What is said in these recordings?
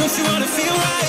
Don't you wanna feel right?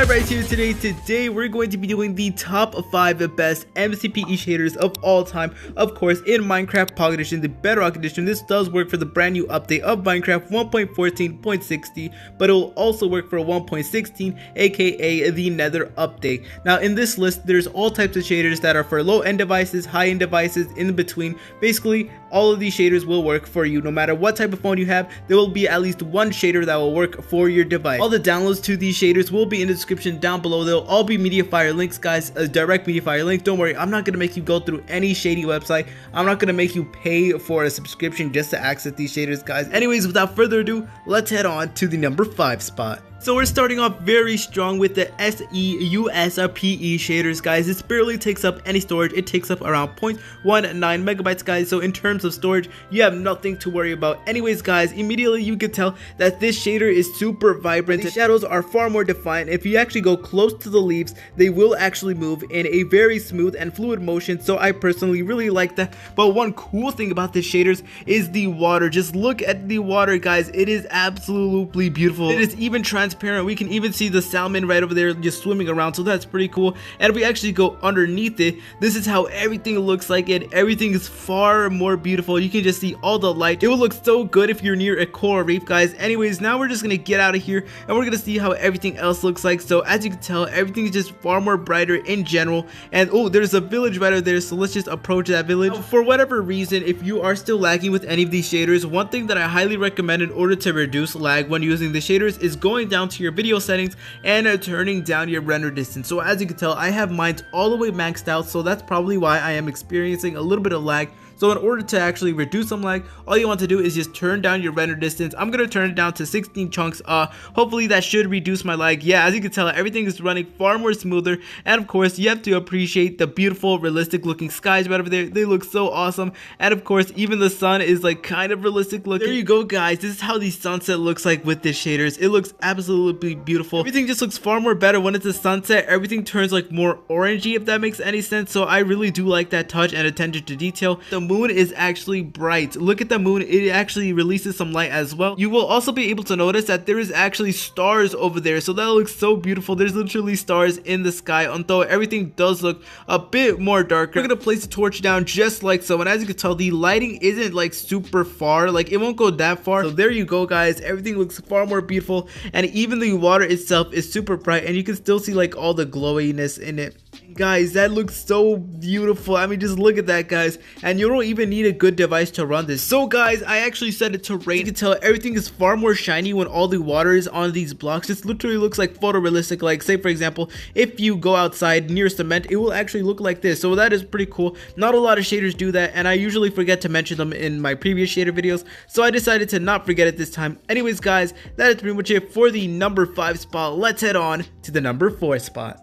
Right here today we're going to be doing the top 5 best MCPE shaders of all time, of course in Minecraft Pocket Edition, the Bedrock Edition. This does work for the brand new update of Minecraft 1.14.60, but it will also work for 1.16, aka the Nether update. Now in this list there's all types of shaders that are for low-end devices, high-end devices, in between. Basically all of these shaders will work for you. No matter what type of phone you have, there will be at least one shader that will work for your device. All the downloads to these shaders will be in the description down below. They'll all be MediaFire links, guys, a direct MediaFire link. Don't worry, I'm not gonna make you go through any shady website. I'm not gonna make you pay for a subscription just to access these shaders, guys. Anyways, without further ado, let's head on to the number 5 spot. So we're starting off very strong with the SEUSPE shaders, guys. This barely takes up any storage. It takes up around 0.19 megabytes, guys. So in terms of storage, you have nothing to worry about. Anyways, guys, immediately you can tell that this shader is super vibrant. The shadows are far more defined. If you actually go close to the leaves, they will actually move in a very smooth and fluid motion. So I personally really like that. But one cool thing about this shaders is the water. Just look at the water, guys. It is absolutely beautiful. It is even transparent. We can even see the salmon right over there just swimming around, so that's pretty cool. And if we actually go underneath it, this is how everything looks like, and everything is far more beautiful. You can just see all the light. It will look so good if you're near a coral reef, guys. Anyways, now we're just gonna get out of here and we're gonna see how everything else looks like. So as you can tell, everything is just far more brighter in general. And oh, there's a village right over there, so let's just approach that village. Now, for whatever reason, if you are still lagging with any of these shaders, one thing that I highly recommend in order to reduce lag when using the shaders is going down to your video settings and turning down your render distance. So as you can tell, I have mine all the way maxed out, so that's probably why I am experiencing a little bit of lag. So in order to actually reduce some lag, all you want to do is just turn down your render distance. I'm gonna turn it down to 16 chunks. Hopefully that should reduce my lag. Yeah, as you can tell, everything is running far more smoother. And of course, you have to appreciate the beautiful, realistic looking skies right over there. They look so awesome. And of course, even the sun is like kind of realistic looking. There you go, guys. This is how the sunset looks like with this shaders. It looks absolutely beautiful. Everything just looks far more better when it's a sunset. Everything turns like more orangey, if that makes any sense. So I really do like that touch and attention to detail. The moon is actually bright. Look at the moon. It actually releases some light as well. You will also be able to notice that there is actually stars over there, so that looks so beautiful. There's literally stars in the sky, although everything does look a bit more darker. We're gonna place the torch down just like so, and as you can tell, the lighting isn't like super far, like it won't go that far. So there you go, guys. Everything looks far more beautiful, and even the water itself is super bright, and you can still see like all the glowiness in it. Guys, that looks so beautiful. I mean, just look at that, guys. And you don't even need a good device to run this. So guys, I actually set it to rain. You can tell everything is far more shiny when all the water is on these blocks. This literally looks like photorealistic. Like, say for example, if you go outside near cement, it will actually look like this. So that is pretty cool. Not a lot of shaders do that, and I usually forget to mention them in my previous shader videos, so I decided to not forget it this time. Anyways, guys, that is pretty much it for the number 5 spot. Let's head on to the number 4 spot.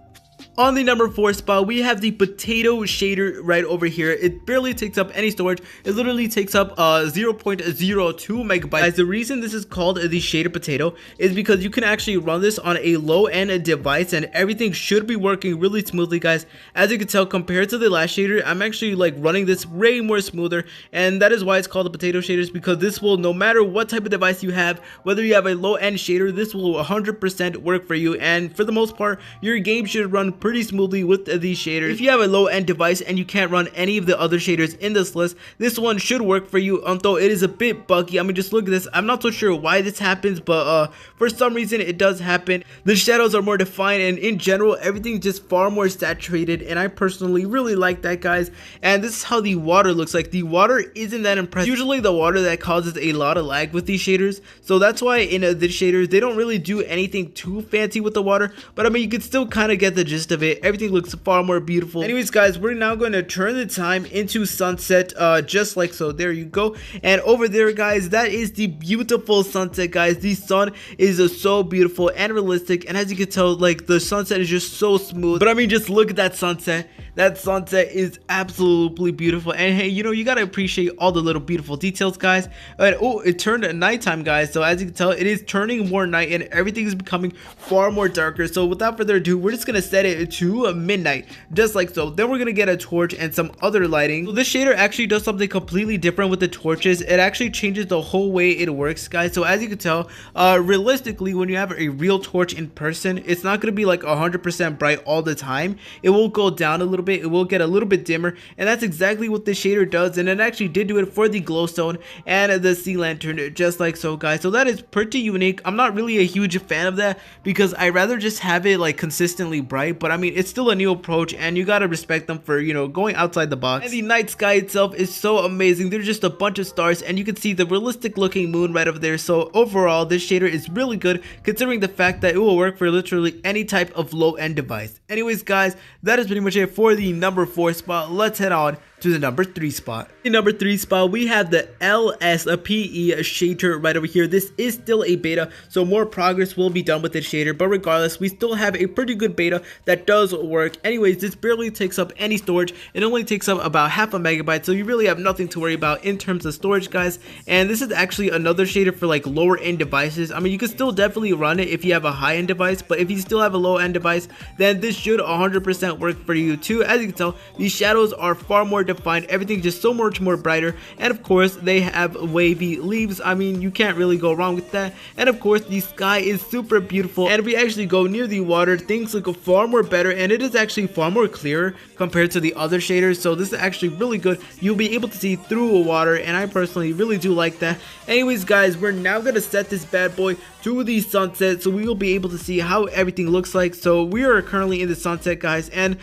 On the number 4 spot, we have the potato shader right over here. It barely takes up any storage. It literally takes up 0.02 megabytes. The reason this is called the shader potato is because you can actually run this on a low-end device and everything should be working really smoothly, guys. As you can tell, compared to the last shader, I'm actually like running this way more smoother, and that is why it's called the potato shaders, because this will, no matter what type of device you have, whether you have a low-end shader, this will 100% work for you, and for the most part, your game should run pretty smoothly with these shaders. If you have a low-end device and you can't run any of the other shaders in this list, this one should work for you, although it is a bit buggy. I mean, just look at this. I'm not so sure why this happens, but for some reason it does happen. The shadows are more defined, and in general everything's just far more saturated, and I personally really like that, guys. And this is how the water looks like. The water isn't that impressive. Usually the water that causes a lot of lag with these shaders, so that's why in this shaders they don't really do anything too fancy with the water, but I mean, you can still kind of get the gist of it. Everything looks far more beautiful. Anyways, guys, we're now going to turn the time into sunset, just like so. There you go. And over there, guys, that is the beautiful sunset, guys. The sun is so beautiful and realistic, and as you can tell, like, the sunset is just so smooth. But I mean, just look at that sunset. that sunset is absolutely beautiful. And hey, you know, you gotta appreciate all the little beautiful details, guys. And oh, it turned nighttime, guys, so as you can tell, it is turning more night and everything is becoming far more darker. So without further ado, we're just gonna set it to midnight, just like so. Then we're gonna get a torch and some other lighting. So this shader actually does something completely different with the torches. It actually changes the whole way it works, guys. So as you can tell, realistically, when you have a real torch in person, it's not going to be like 100% bright all the time. It will go down a little bit, it will get a little bit dimmer, and that's exactly what this shader does. And it actually did do it for the glowstone and the sea lantern, just like so, guys. So that is pretty unique. I'm not really a huge fan of that because I rather just have it like consistently bright, but I mean, it's still a new approach and you gotta respect them for, you know, going outside the box. And the night sky itself is so amazing. There's just a bunch of stars and you can see the realistic looking moon right over there. So overall, this shader is really good considering the fact that it will work for literally any type of low-end device. Anyways, guys, that is pretty much it for the number 4 spot. Let's head on to the number 3 spot. In number 3 spot, we have the LSAPE shader right over here. This is still a beta, so more progress will be done with this shader, but regardless, we still have a pretty good beta that does work. Anyways, this barely takes up any storage. It only takes up about half a megabyte, so you really have nothing to worry about in terms of storage, guys. And this is actually another shader for like lower end devices. I mean, you can still definitely run it if you have a high end device, but if you still have a low end device, then this should 100% work for you too. As you can tell, these shadows are far more defined, everything's just so much more brighter, and of course they have wavy leaves. I mean, you can't really go wrong with that. And of course the sky is super beautiful, and if we actually go near the water, things look far more better, and it is actually far more clearer compared to the other shaders. So this is actually really good. You'll be able to see through water, and I personally really do like that. Anyways, guys, we're now gonna set this bad boy to the sunset, so we will be able to see how everything looks like. So we are currently in the sunset, guys, and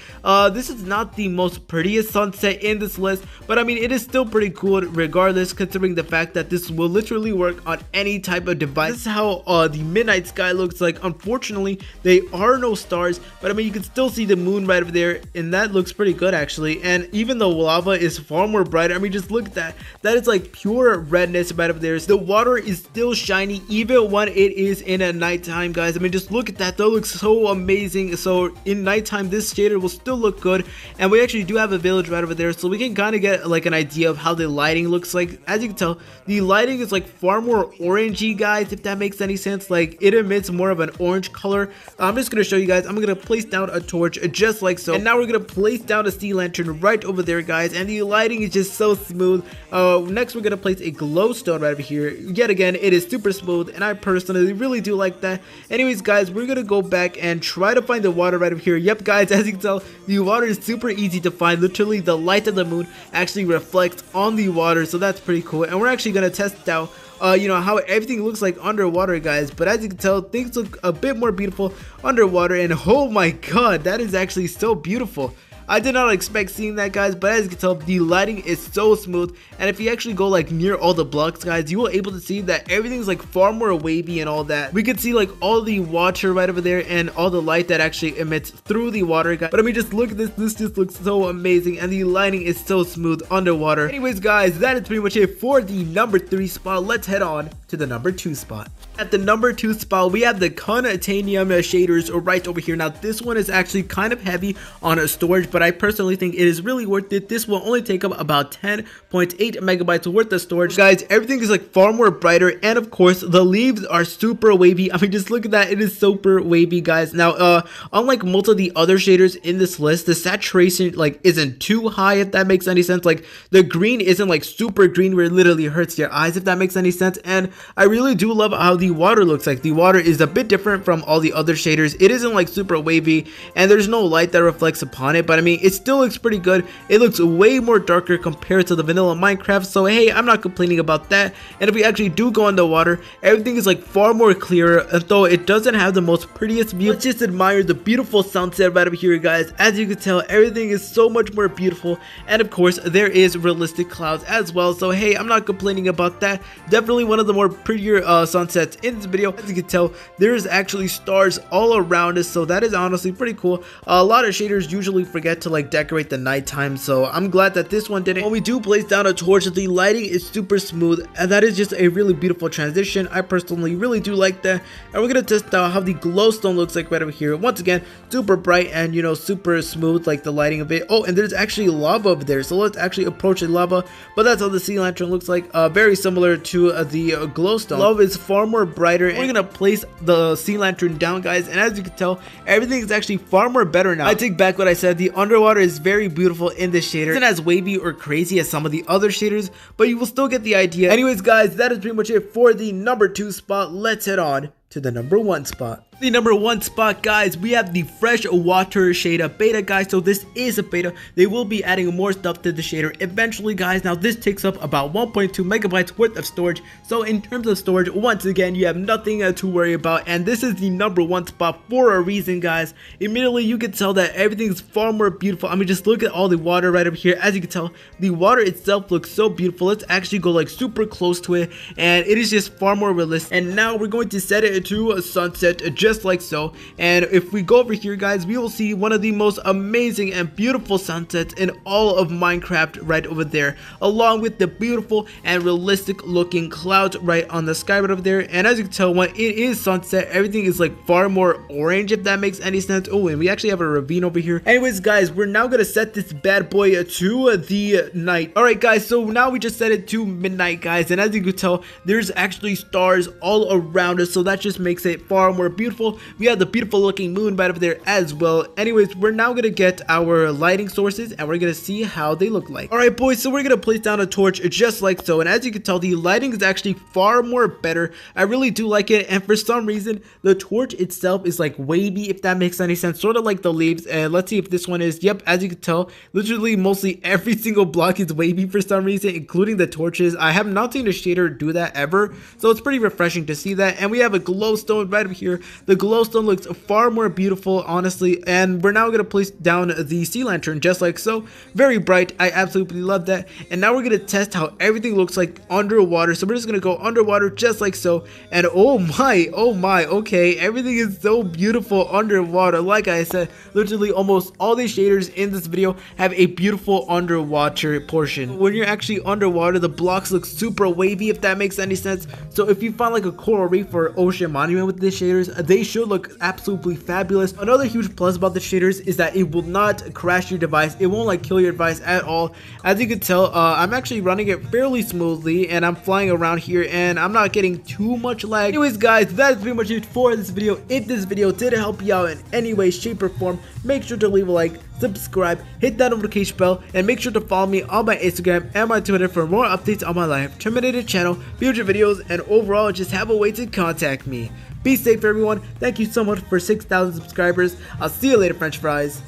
this is not the most prettiest sunset in this list, but I mean, it is still pretty cool regardless, considering the fact that this will literally work on any type of device. This is how the midnight sky looks like. Unfortunately, there are no stars, but I mean, you can still see the moon right over there, and that looks pretty good actually. And even though lava is far more bright, I mean, just look at that. That is like pure redness right over there. The water is still shiny even when it is in a nighttime, guys. I mean, just look at that. That looks so amazing. So in nighttime, this shader will still look good, and we actually do have a village right over there, so we can kind of get like an idea of how the lighting looks like. As you can tell, the lighting is like far more orangey, guys, if that makes any sense. Like, it emits more of an orange color. I'm just gonna show you guys. I'm gonna place down a torch just like so, and now we're gonna place down a sea lantern right over there, guys, and the lighting is just so smooth. Next we're gonna place a glowstone right over here. Yet again, it is super smooth, and I personally really do like that. Anyways, guys, we're gonna go back and try to find the water right over here. Yep, guys, as you can tell, the water is super easy to find. Literally, the light of the moon actually reflects on the water, so that's pretty cool. And we're actually gonna test out you know, how everything looks like underwater, guys. But as you can tell, things look a bit more beautiful underwater, and oh my god, that is actually so beautiful. I did not expect seeing that, guys, but as you can tell, the lighting is so smooth, and if you actually go like near all the blocks, guys, you will able to see that everything's like far more wavy and all that. We can see like all the water right over there and all the light that actually emits through the water, guys. But I mean, just look at this. This just looks so amazing, and the lighting is so smooth underwater. Anyways, guys, that is pretty much it for the number 3 spot. Let's head on to the number 2 spot. At the number 2 spot, we have the Cana shaders right over here. Now, this one is actually kind of heavy on storage, but I personally think it is really worth it. This will only take up about 10.8 megabytes worth of storage. Guys, everything is like far more brighter, and of course, the leaves are super wavy. I mean, just look at that. It is super wavy, guys. Now, unlike most of the other shaders in this list, the saturation like isn't too high, if that makes any sense. Like, the green isn't like super green where it literally hurts your eyes, if that makes any sense. And I really do love how the water looks like. The water is a bit different from all the other shaders. It isn't like super wavy, and there's no light that reflects upon it, but I mean, it still looks pretty good. It looks way more darker compared to the vanilla Minecraft, so hey, I'm not complaining about that. And if we actually do go underwater, everything is like far more clearer, though it doesn't have the most prettiest view. Let's just admire the beautiful sunset right over here, guys. As you can tell, everything is so much more beautiful, and of course, there is realistic clouds as well, so hey, I'm not complaining about that. Definitely one of the more prettier sunsets in this video. As you can tell, there's actually stars all around us, so that is honestly pretty cool. A lot of shaders usually forget get to like decorate the nighttime, so I'm glad that this one didn't. When we do place down a torch, the lighting is super smooth, and that is just a really beautiful transition. I personally really do like that, and we're gonna test out how the glowstone looks like right over here. Once again, super bright and, you know, super smooth, like the lighting of it. Oh, and there's actually lava over there, so let's actually approach the lava. But that's how the sea lantern looks like, very similar to the glowstone. Lava is far more brighter. We're gonna place the sea lantern down, guys, and as you can tell, everything is actually far more better now. I take back what I said. The underwater is very beautiful in this shader. It isn't as wavy or crazy as some of the other shaders, but you will still get the idea. Anyways, guys, that is pretty much it for the number 2 spot. Let's head on to the number 1 spot. The number 1 spot, guys, we have the fresh water shader beta, guys. So this is a beta. They will be adding more stuff to the shader eventually, guys. Now this takes up about 1.2 megabytes worth of storage, so in terms of storage, once again, you have nothing to worry about, and this is the number 1 spot for a reason, guys. Immediately you can tell that everything is far more beautiful. I mean, just look at all the water right over here. As you can tell, the water itself looks so beautiful. Let's actually go like super close to it, and it is just far more realistic. And now we're going to set it to a sunset, just like so. And if we go over here, guys, we will see one of the most amazing and beautiful sunsets in all of Minecraft right over there, along with the beautiful and realistic looking clouds right on the sky right over there. And as you can tell, when it is sunset, everything is like far more orange, if that makes any sense. Oh, and we actually have a ravine over here. Anyways, guys, we're now gonna set this bad boy to the night. All right, guys, so now we just set it to midnight, guys, and as you can tell, there's actually stars all around us, so that just makes it far more beautiful. We have the beautiful looking moon right over there as well. Anyways, we're now gonna get our lighting sources, and we're gonna see how they look like. All right, boys, so we're gonna place down a torch just like so, and as you can tell, the lighting is actually far more better. I really do like it, and for some reason, the torch itself is like wavy, if that makes any sense, sort of like the leaves. And let's see if this one is. Yep, as you can tell, literally mostly every single block is wavy for some reason, including the torches. I have not seen a shader do that ever, so it's pretty refreshing to see that. And we have a glowstone right over here. The glowstone looks far more beautiful, honestly, and we're now going to place down the sea lantern just like so. Very bright. I absolutely love that. And now we're going to test how everything looks like underwater. So we're just going to go underwater just like so, and oh my, okay, everything is so beautiful underwater. Like I said, literally almost all the shaders in this video have a beautiful underwater portion. When you're actually underwater, the blocks look super wavy, if that makes any sense. So if you find like a coral reef or ocean monument with the shaders, they should look absolutely fabulous. Another huge plus about the shaders is that it will not crash your device. It won't like kill your device at all. As you can tell, I'm actually running it fairly smoothly, and I'm flying around here, and I'm not getting too much lag. Anyways, guys, that is pretty much it for this video. If this video did help you out in any way, shape, or form, make sure to leave a like, subscribe, hit that notification bell, and make sure to follow me on my Instagram and my Twitter for more updates on my life, Terminator channel, future videos, and overall just have a way to contact me. Be safe, everyone. Thank you so much for 6,000 subscribers. I'll see you later, French fries.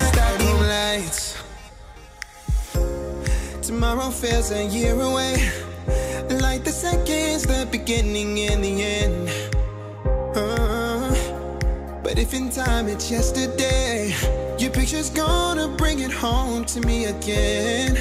Tomorrow feels a year away, like the seconds, the beginning and the end. But if in time it's yesterday, your picture's gonna bring it home to me again.